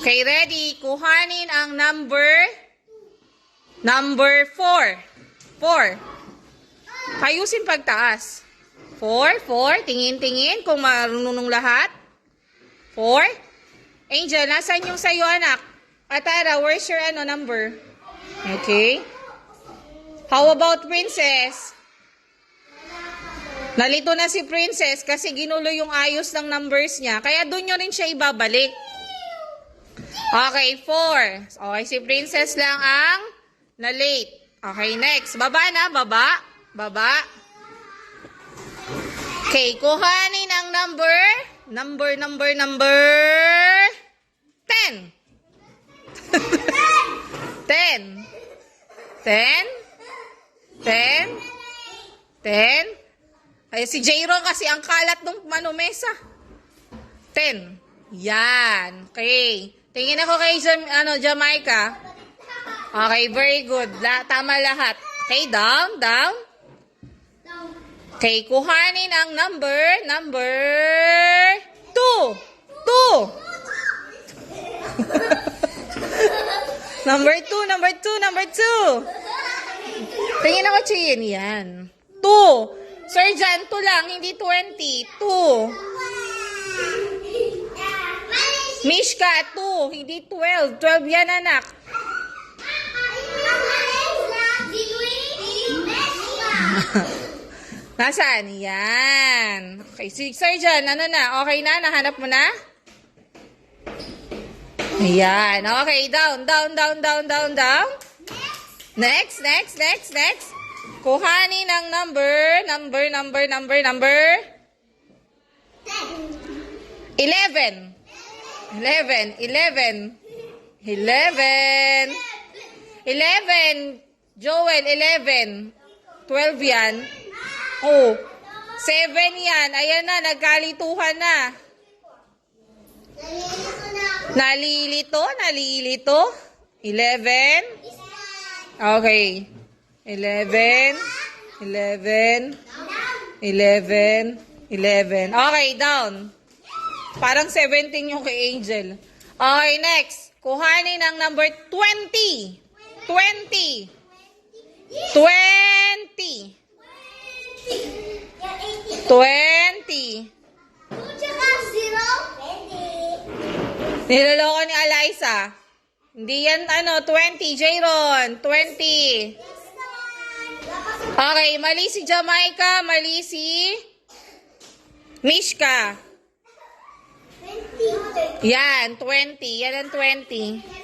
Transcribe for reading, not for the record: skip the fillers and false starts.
Okay, ready? Kuhanin ang number 4. 4. Ayusin pagtaas. 4. Tingin kung marunong lahat. 4. Angel, nasan yung sa'yo, anak? Atara, where's your number? Okay. How about Princess? Nalito na si Princess kasi ginulo yung ayos ng numbers niya. Kaya doon nyo rin siya ibabalik. Okay, 4. Okay, si Princess lang ang na-late. Okay, next. Baba na, baba. Okay, kuhanin ang number 10. 10. Ay, si Jayron kasi ang kalat ng mesa. 10. Yan. Okay. Tingin ako kay Jamaica. Okay, very good. Tama lahat. Okay, down. Okay, kuhanin ang number 2. 2. Number 2. Tingin ako, Chien. Yan. 2. Sir Jan, 2 lang, hindi 20. 2. Mishka, 2. Hindi 12. 12 yan, anak. Nasaan? Yan. Okay, Sir Jan, ano na? Okay na? Nahanap mo na? Ayan. Okay, down. Next. Kuhanin ang number 11. Joel, 11. 12 yan. Oh, 7 yan. Ayan na, nagkalituhan na. Nalilito. 11. Okay. 11. Okay, down. Parang 17 yung kay Angel. Okay, next. Kuhanin ang number 20. 20. Niloloko ni Eliza. Hindi yan 20, Jayron. 20. Okay, mali si Jamaica, mali si Mishka. Yan, 20. Yan ang 20.